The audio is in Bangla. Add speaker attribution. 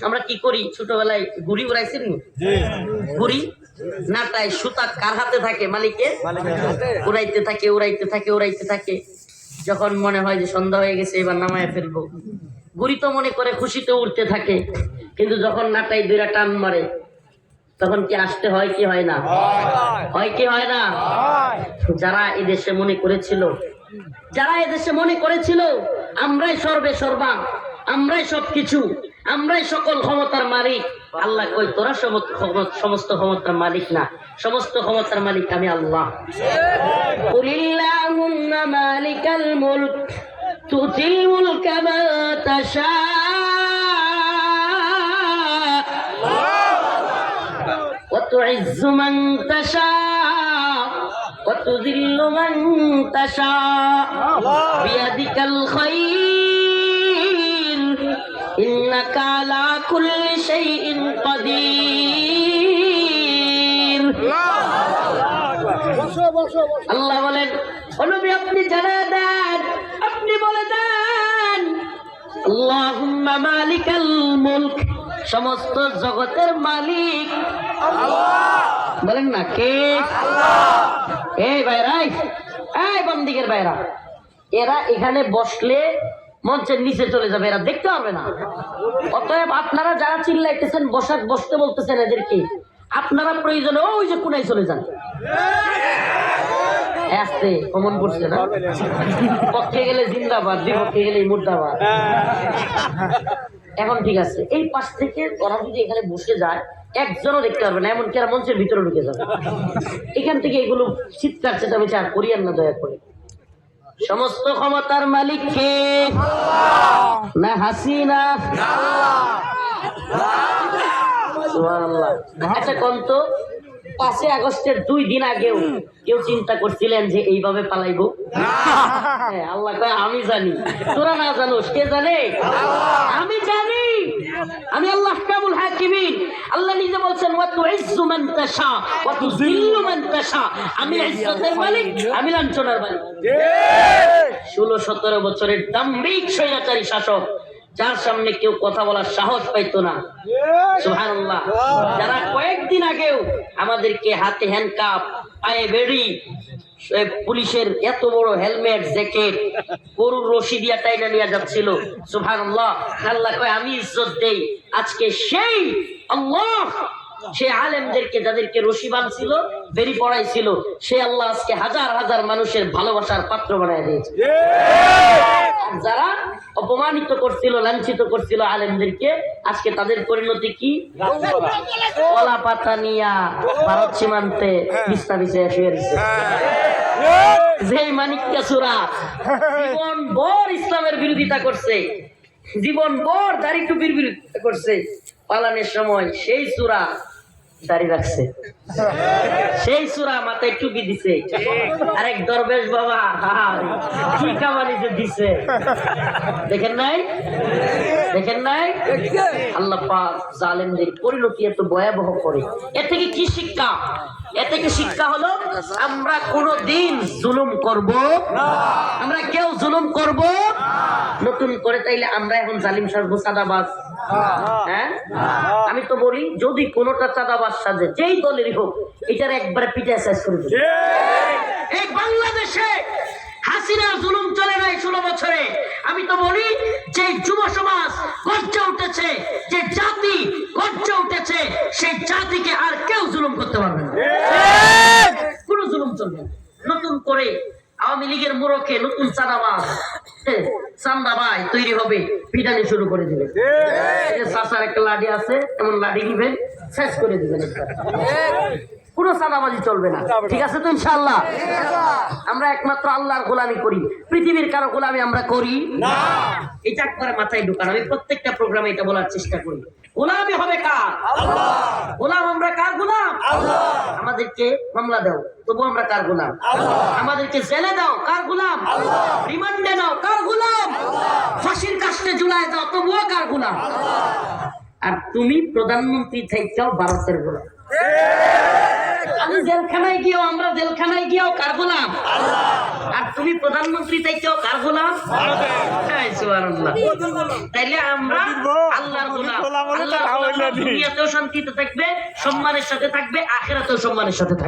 Speaker 1: আমরা কি করি, ছোটবেলায় ঘুড়ি উড়াইছেন ঘুড়ি নাটায় সুতা কার হাতে থাকে? মালিকের। উড়াইতে থাকে উড়াইতে থাকে উড়াইতে থাকে, যখন মনে হয় যে সন্ধ্যা হয়ে গেছে এবার নামায় ফেলবো, ঘুড়ি তো মনে করে খুশিতে উঠতে থাকে, কিন্তু যখন নাটাই দুইটা টান মারে তখন কি আসতে হয় কি হয় না? হয় কি হয় না? যারা এদেশে মনে করেছিল, যারা এদেশে মনে করেছিল আমরাই সর্বে সর্বা, আমরাই সবকিছু, আমরাই সকল ক্ষমতার মালিক, আল্লাহ কই তোরা সমস্ত ক্ষমতার মালিক না, সমস্ত ক্ষমতার মালিক আমি আল্লাহ। কুলিল্লাহুম্মা মালিকাল মুলক তুতিল মুলকা মান তাশা ওয়া তুইজ্জু মান তাশা ওয়া তুযিল্লু মান তাশা বিয়াদিকাল খায়র ইন্নাকা আলা কুল্লি শাইইন কাদির। আল্লাহ বলেন, ও নবী আপনি জানায়ে দেন, আপনি বলে দেন আল্লাহুম্মা মালিকাল মুলক, সমস্ত জগতের মালিক আল্লাহ। বলেন না কে? আল্লাহ। এই ভাইরা, এই বন্দিগের ভাইরা, এরা এখানে বসলে মঞ্চের নিচে চলে যাবে, এরা দেখতে পারবে না। অতএব আপনারা যারা চিল্লাইতেছেন বসতে বলতেছেন এদেরকে, আপনারা প্রয়োজনে ওই যে কোনায় চলে যান। আসতে কমন করছে না, পক্ষে গেলে জিন্দাবাদ, বিপক্ষে গেলে মুর্দাবাদ। এখন ঠিক আছে, এই পাশ থেকে ওরা যদি এখানে বসে যায় একজনও দেখতে পারবে না, এমনকি এরা মঞ্চের ভিতরে ঢুকে যাবে। এখান থেকে এগুলো চিৎকার চেঁচামেচি আর করিয়েন না দয়া করে। সমস্ত ক্ষমতার মালিক কে? না হাসিনা? সুবহানাল্লাহ। আচ্ছা কোন তো 5 আগস্টের 2 দিন আগেও কেউ চিন্তা করছিলেন যে এইভাবে পালাইবো? হ্যাঁ, আল্লাহ কয় আমি জানি, তোরা না জানোস, কে জানে? আমি জানি, আমি আল্লাহ কামুল হাকিমিন। আল্লাহ নিজে বলছেন ওয়া তুইজ্জু মান তাশা ওয়া তুযিল্লু মান তাশা, আমি ইজ্জতের মালিক, আমি লাঞ্ছনার মালিক। 16-17 বছরের দাম্ভিক স্বৈরাচারী শাসক, যার সামনে কেউ কথা বলার সাহস পাইতো না। সুবহানাল্লাহ। যারা কয়েকদিন আগেও আমাদেরকে হাতে হ্যান্ডকাপ, পায়ে বেড়ি, পুলিশের এত বড় হেলমেট, জ্যাকেট, গরুর রশি দিয়া টাইনা নিয়ে যাচ্ছিল। সুবহানাল্লাহ। আল্লাহ কয় আমি ইজ্জত দেই। আজকে সেই আল্লাহ, সে আলেমদেরকে যাদেরকে রশি বাঁধছিল, বেরি পড়াইছিল, সে আল্লাহ আজকে হাজার হাজার মানুষের ভালোবাসার পাত্র বানায় দিয়েছে। আর যারা অপমানিত করছিল, লাঞ্ছিত করছিল আলেমদেরকে, আজকে তাদের পরিণতি কি? কলা পাতা নিয়া ভারত সীমান্তে বিছনা বিছাইয়া শুয়ে রয়েছে। যেই মানিক্কা সূরা জীবন ভর ইসলামের বিরোধিতা করছে, জীবন ভর দাড়ি টুপির বিরোধিতা করছে, পালানের সময় সেই সূরা দাড়ি রাখছে, সেই সূরা মাথায় টুপি দিছে। আরেক দরবেশ বাবা কি কামানি যে দিছে, দেখেন নাই? দেখেন নাই? আল্লাহ পাক জালেমদের পরিণতি এত ভয়াবহ করে। এ থেকে কি শিক্ষা? এ থেকে শিক্ষা হলো আমরা কোনোদিন জুলুম করব না, আমরা কেউ জুলুম করব নতুন করে। তাইলে আমরা এখন জালিম সাজবো, চাঁদাবাজ? হ্যাঁ, আমি তো বলি যদি কোনোটা চাঁদাবাজ সাজে, যেই দলেরই হোক, এটার একবারে পিটায় শেষ করে দেবে। এই বাংলাদেশে হাসিনার জুলুম চলে নাই 16 বছরে। আমি তো বলি যে যুব সমাজ গর্জে উঠেছে, যে জাতি গর্জে উঠেছে, সেই জাতিকে আর কেউ জুলুম করতে পারবে না, কোনো জুলুম চলবে না। নতুন করে আওয়ামী লীগের মোড়কে নতুন চাঁদাবাজ চান্দা ভাই তৈরি হবে, পিটানি শুরু করে দিবে। চাষার একটা লাঠি আছে, এমন লাঠি নিবেন, শেষ করে দিবেন। কোনো চাঁদাবাজি চলবে না, ঠিক আছে তো ইনশাআল্লাহ? আমরা একমাত্র আল্লাহর গোলামি করি, পৃথিবীর কারো গোলামি আমরা করি না। এটা একবার মাথায় ঢোকান। আমি প্রত্যেকটা প্রোগ্রামে এটা বলার চেষ্টা করি, গোলামি হবে কার? আল্লাহ। গোলাম আমরা কার? গোলাম আল্লাহ। আমাদেরকে মামলা দাও, তবু আমরা কার গোলাম? আল্লাহ। আমাদেরকে জেলে দাও, কার গোলাম? আল্লাহ। রিমান্ডে নাও, কার গোলাম? আল্লাহ। ফাঁসির কাস্টে ঝুলায় দাও, তবুও কার গোলাম? আল্লাহ। আর তুমি প্রধানমন্ত্রী থেকেও ভারতের গোলাম। আমি জেলখানায় গিয়েও, আমরা জেলখানায় গিয়েও কার গোলাম? আর তুমি প্রধানমন্ত্রী চাইতেও কার গোলাম? সুবহানাল্লাহ। তাইলে আমরা আল্লাহর গোলাম। আল্লাহর গোলাম দুনিয়াতেও শান্তিতে থাকবে, সম্মানের সাথে থাকবে, আখিরাতেও সম্মানের সাথে থাকবে।